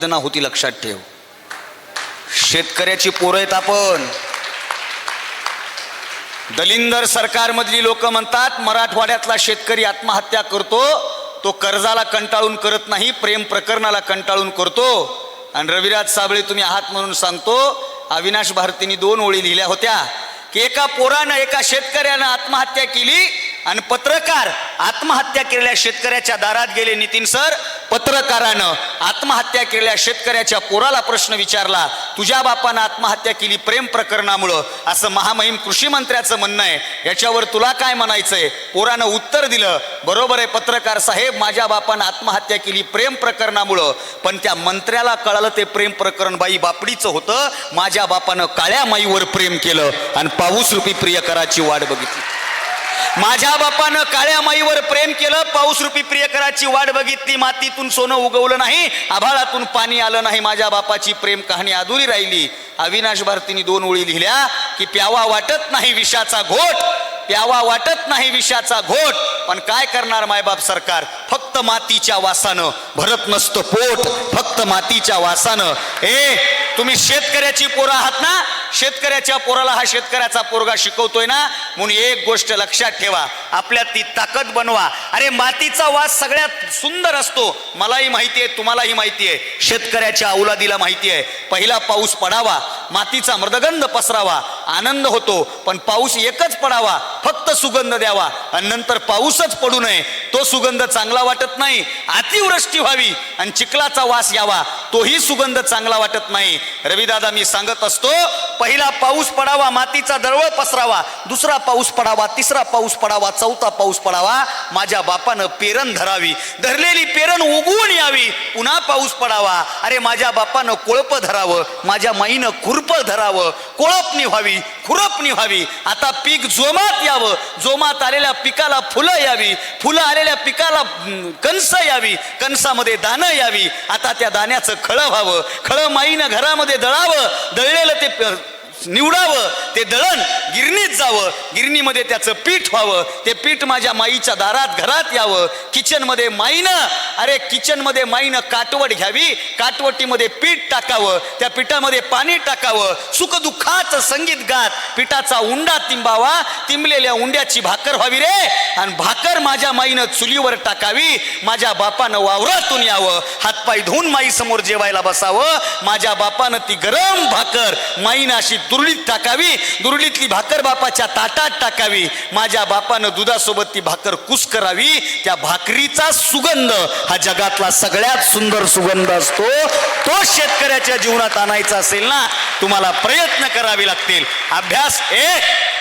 होती लक्षात ठेव. शेतकऱ्याची पोरं आहेत आपण. दलिंदर सरकारमधली लोक म्हणतात मराठवाड्यातला शेतकरी आत्महत्या करतो तो कर्जाला कंटाळून करत नाही, प्रेम प्रकरणाला कंटाळून करतो. आणि रविराज साबळे तुम्ही आहात म्हणून सांगतो, अविनाश भारतींनी 2 ओळी लिहिल्या होत्या की एका पोरानं एका शेतकऱ्यानं आत्महत्या केली आणि पत्रकार आत्महत्या केलेल्या शेतकऱ्याच्या दारात गेले. नितीन सर, पत्रकारानं आत्महत्या केलेल्या शेतकऱ्याच्या पोराला प्रश्न विचारला, तुझ्या बापानं आत्महत्या केली प्रेम प्रकरणामुळं, असं महामहिम कृषी मंत्र्याचं म्हणणं आहे, याच्यावर तुला काय म्हणायचंय? पोरानं उत्तर दिलं, बरोबर आहे पत्रकार साहेब, माझ्या बापानं आत्महत्या केली प्रेम प्रकरणामुळं, पण त्या मंत्र्याला कळालं ते प्रेम प्रकरण बाई बापडीचं होतं. माझ्या बापानं काळ्या माईवर प्रेम केलं आणि पाऊस रूपी प्रियकराची वाट बघितली. माझ्या बापानं काळ्या माईवर प्रेम केलं, पाऊस रूपी प्रियकराची वाट बघितली. मातीतून सोनं उगवलं नाही, आभाळातून पाणी आलं नाही, माझ्या बापाची प्रेम कहाणी अधुरी राहिली. अविनाश भारतींनी 2 ओळी लिहिल्या की प्यावा वाटत नाही विषाचा घोट, प्यावा वाटत नाही विषाचा घोट, पण काय करणार मायबाप सरकार? फक्त मातीच्या वासानं भरत नसतं पोट, फक्त मातीच्या वासानं. तुम्ही शेतकऱ्याची पोरं आहात ना, शेतकऱ्याच्या पोराला हा शेतकऱ्याचा पोरगा शिकवतोय ना, म्हणून एक गोष्ट लक्षात ठेवा, आपल्यात ती ताकद बनवा. अरे मातीचा वास सगळ्यात सुंदर असतो, मलाही माहिती आहे, तुम्हालाही माहिती आहे, शेतकऱ्याच्या औलादीला माहिती आहे. पहिला पाऊस पडावा, मातीचा मृदगंध पसरावा, आनंद होतो, पण पाऊस एकच पडावा, फक्त सुगंध द्यावा, आणि नंतर पाऊसच पडू नये, तो सुगंध चांगला वाटत नाही. अतिवृष्टी व्हावी आणि चिखलाचा वास यावा, तोही सुगंध चांगला वाटत नाही. रविदादा, मी सांगत असतो, पहिला पाऊस पडावा, मातीचा दळवळ पसरावा, दुसरा पाऊस पडावा, तिसरा पाऊस पडावा, चौथा पाऊस पडावा, माझ्या बापानं पेरण धरावी, धरलेली पेरण उगवून यावी, पुन्हा पाऊस पडावा. अरे माझ्या बापानं कोळप धरावं, माझ्या माईनं खुरप धरावं, कोळपणी व्हावी, खुरपणी व्हावी. आता पीक जोमात यावं, जोमात आलेल्या पिकाला फुलं यावी, फुलं आलेल्या पिकाला कणस यावी, कणसामध्ये दाणं यावी. आता त्या दाण्याचं खळं व्हावं, खळं माईनं घरामध्ये दळावं, दळलेलं ते निवडावं, ते दळण गिरणीत जावं, गिरणीमध्ये त्याचं पीठ व्हावं, ते पीठ माझ्या माईच्या दारात घरात यावं. किचनमध्ये माईनं, अरे किचनमध्ये माईनं काटवट घ्यावी, काटवटीमध्ये पीठ टाकावं, त्या पिठामध्ये पाणी टाकावं, सुखदुःखाचं संगीत गात पिठाचा उंडा तिंबावा, तिंबलेल्या उंड्याची भाकर व्हावी रे, आणि भाकर माझ्या माईनं चुलीवर टाकावी. माझ्या बापानं वावरातून यावं, हातपाय धुवून माई समोर जेवायला बसावं, माझ्या बापानं ती गरम भाकर माईनं अशी दुरडीत टाकावी, दुरडीतली भाकर बापाच्या ताटात टाकावी, माझ्या बापानं दुधासोबत ती भाकर कुस करावी. त्या भाकरीचा सुगंध हा जगातला सगळ्यात सुंदर सुगंध असतो. तो शेतकऱ्याच्या जीवनात आणायचा असेल ना, तुम्हाला प्रयत्न करावे लागतील. अभ्यास,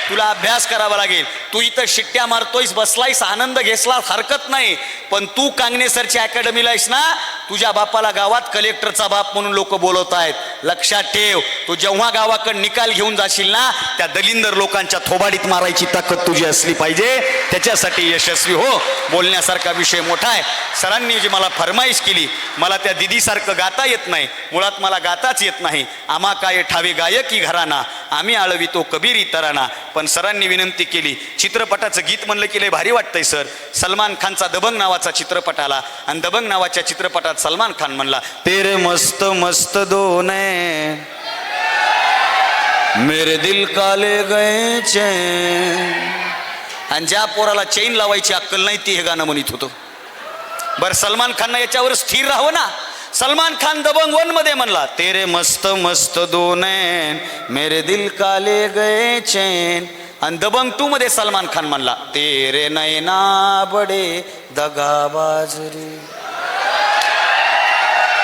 तुला अभ्यास करावा लागेल. तू इथं शिट्ट्या मारतोयस, बसलायस, आनंद घेसला, हरकत नाही, पण तू कांगणेसरच्या अकॅडमीला आहेस ना, तुझ्या बापाला गावात कलेक्टरचा बाप म्हणून लोक बोलवत आहेत. लक्षात ठेव, तू जेव्हा गावाकडे निकाल घेऊन जाशील ना, त्या दलिंदर लोकांच्या थोबाडीत मारायची ताकद तुझी असली पाहिजे. त्याच्यासाठी यशस्वी हो. बोलण्यासारखा विषय मोठा आहे. सरांनी जी मला फरमाईश केली, मला त्या दिदीसारखं गाता येत नाही, मुळात मला गाताच येत नाही. आम्हा काय ठावे गायकी घराना, आम्ही आळवितो कबीरी तराना. पण सरांनी विनंती केली, चित्रपटाचं गीत म्हणलं की लय भारी वाटतंय सर. सलमान खानचा दबंग नावाचा चित्रपट आला आणि दबंग नावाच्या चित्रपटात सलमान खान म्हणला, तेरे मस्त मस्त दोने मेरे दिल का ले गए चैन. आणि ज्या पोराला चैन लावायची अक्कल नाही ती हे गाणं म्हणत होतो. बरं, सलमान खान याच्यावर स्थिर राहावं ना. सलमान खान दबंग 1 मध्ये म्हणला, तेरे मस्त मस्त दोने मेरे दिल का ले गए चैन. आणि दबंग 2 मध्ये सलमान खान म्हणला, तेरे नैना बडे दगाबाज रे,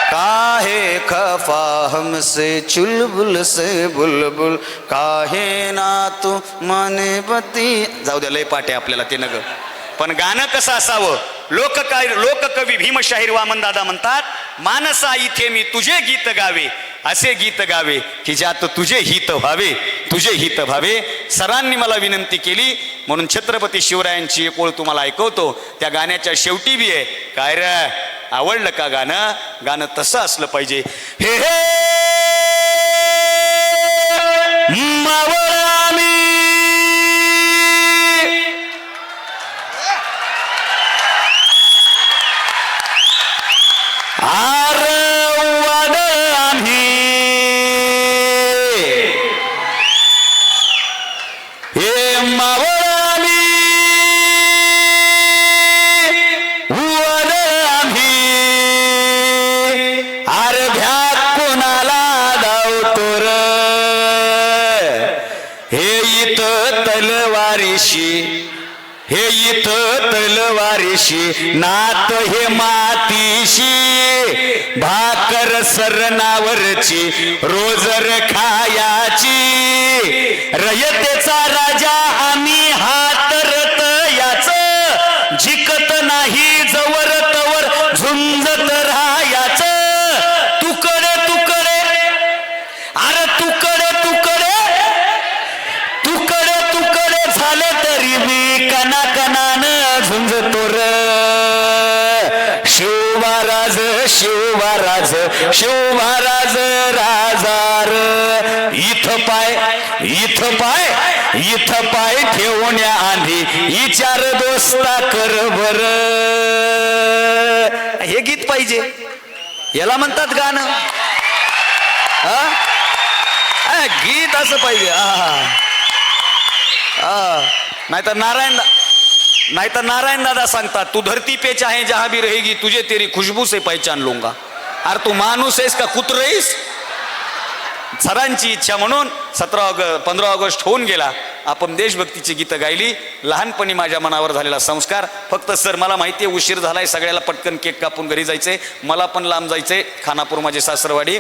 काहे खफा हमसे चुलबुल से बुलबुल, काहे ना तू माने बती. जाऊ द्या, लय पाटे आपल्याला ते नग. पण गाणं कसं असावं? लोककवी भीमशाहीर वामनदादा म्हणतात, मानसा इथे मी तुझे गीत गावे, असे गीत गावे की ज्यात तुझे हित व्हावे, तुझे हित व्हावे. सरांनी मला विनंती केली म्हणून छत्रपती शिवरायांची एक ओळ तुम्हाला ऐकवतो. त्या गाण्याच्या शेवटी बी आहे, काय रे आवडलं का गाणं? गाणं तसं असलं पाहिजे. हे हे मावळा मी आर वाड तलवारीशी, हे इथं तलवारीशी नात हे मातीशी, भाकर सरणावरची रोजर खायाची, रयतेचा राजा आम्ही हात रतयाच, जिकत नाही जवर तवर झुंजत राहायाच, तुकडे तुकडे अरे तुकडे तुकडे तुकडे तुकडे झाले तरी मी कना कनानं झुंजतो र, शिवराज शिवराज शिवराज राजार, इथं पाय इथं पाय ठेवण्या आधी विचार दोस्ता कर बर. हे गीत पाहिजे, याला म्हणतात गाणं. गीत असं पाहिजे. नाहीतर नारायण दादा सांगतात, तू धरती पे चाहे जहां भी रहेगी तुझे तेरी खुशबू से पहचान लूंगा. अरे तू माणूस आहेस का कुत्र आहेस? सरांची इच्छा म्हणून 15 ऑगस्ट होऊन गेला, आपण देशभक्तीची गीतं गायली. लहानपणी माझ्या मनावर झालेला संस्कार. फक्त सर मला माहिती आहे उशीर झालाय, सगळ्याला पटकन केक कापून घरी जायचंय, मला पण लांब जायचंय, खानापूर माझे सासरवाडी,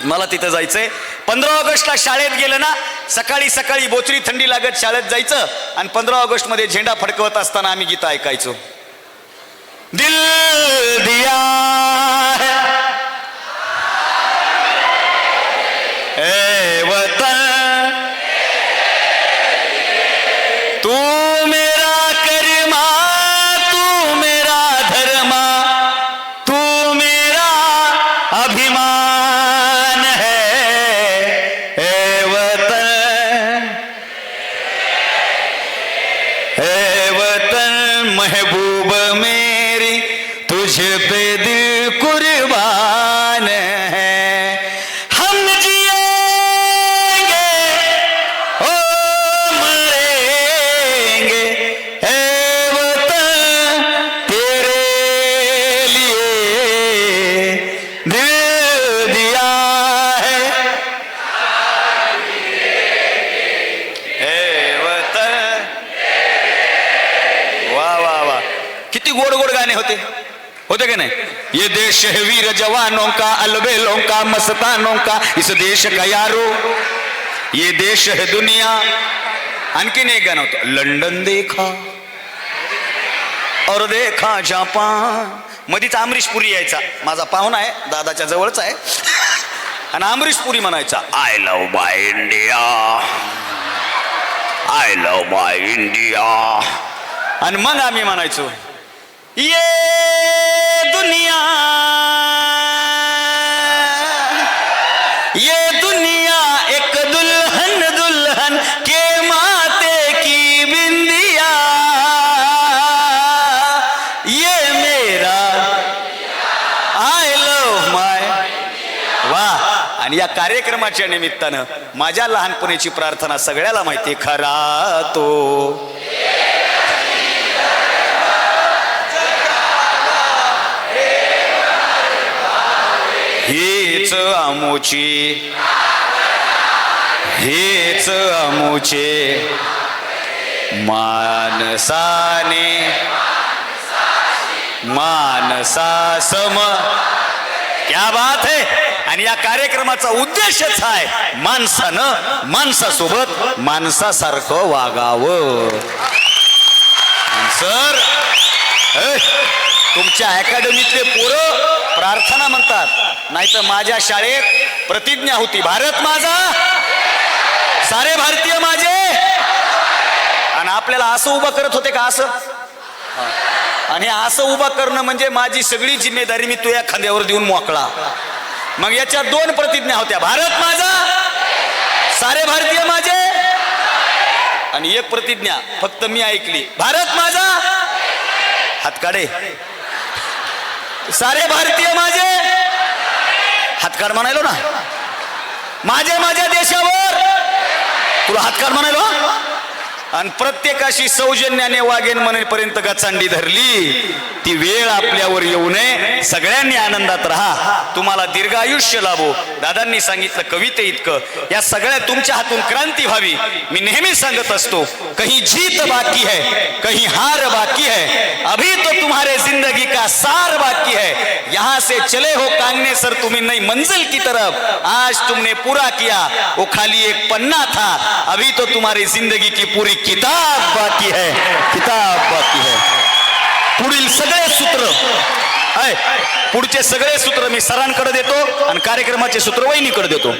मला तिथं जायचंय. 15 ऑगस्टला शाळेत गेलं ना, सकाळी सकाळी बोचरी थंडी लागत शाळेत जायचं आणि 15 ऑगस्ट मध्ये झेंडा फडकवत असताना आम्ही गीतं ऐकायचो. दिल दिया ए वतन तू मेरा करमा, तू मेरा धर्मा, तू मेरा अभिमान है. ए वतन महबूब मेरी तुझ पे दिल कुर्बान है. गोड गोड गाणे होते की नाही. ये देश है वीर जवानों का, अलबेलों का, मस्तानों का, इस देश का यारो, ये देश है दुनिया. आणखीन एक गाणं होतं, लंडन देखा और देखा जापान. मधीच अमरीश पुरी यायचा, माझा पाहुणा आहे, दादाच्या जवळचा आहे, आणि अमरीश पुरी म्हणायचा, I love my India, I love my India. आणि मग आम्ही म्हणायचो, ये दुनिया एक दुल्हन दुल्हन के माते की बिंदिया, ये मेरा आय लव्ह माय. वाह. आणि या कार्यक्रमाच्या निमित्तानं माझ्या लहानपणीची प्रार्थना सगळ्याला माहिती, खरा तो हेच आमोचे, हेच आमोचे मानसाने मानसा सम. क्या बात है. आणि या कार्यक्रमाचा उद्देशच आहे माणसानं माणसासोबत माणसासारखं वागावं. सर तुमच्या अकॅडमीतले पोरं प्रार्थना म्हणतात, नाहीतर माझ्या शाळेत प्रतिज्ञा होती, भारत माझा, सारे भारतीय माझे. आणि आपल्याला असं उभं करत होते का असं, आणि असं उभं करणं म्हणजे माझी सगळी जिम्मेदारी मी तुझ्या खांद्यावर देऊन मोकळा. मग याच्या 2 प्रतिज्ञा होत्या, भारत माझा, सारे भारतीय माझे. आणि एक प्रतिज्ञा फक्त मी ऐकली, भारत माझा, हात काढे, सारे भारतीय माझे, हातकाड म्हणायलो ना, माझे माझ्या देशावर, तुला हातकाड म्हणायलो, आणि प्रत्येकाशी सौजन्याने वागेन म्हणेपर्यंत गचांडी धरली, ती वेळ आपल्यावर येऊ नये. सगळ्यांनी आनंदात राहा, तुम्हाला दीर्घ आयुष्य लाभो. दादांनी सांगितलं कविते इतकं, या सगळ्या तुमच्या हातून क्रांती व्हावी. मी नेहमी सांगत असतो, कहीं जीत बाकी है, कहीं हार बाकी है, अभी तो तुम्हारे जिंदगी का सार बाकी है. यहाँ से चले हो कांगने सर तुम्हें नई मंजिल की तरफ, आज तुमने पूरा किया वो खाली एक पन्ना था, अभी तो तुम्हारी जिंदगी की पूरी किताब बाकी है, किताब बाकी है. पुढील सगळे सूत्र पुढचे सगळे सूत्र मी सरांकडे देतो आणि कार्यक्रमाचे सूत्र वहिनीकडे देतो.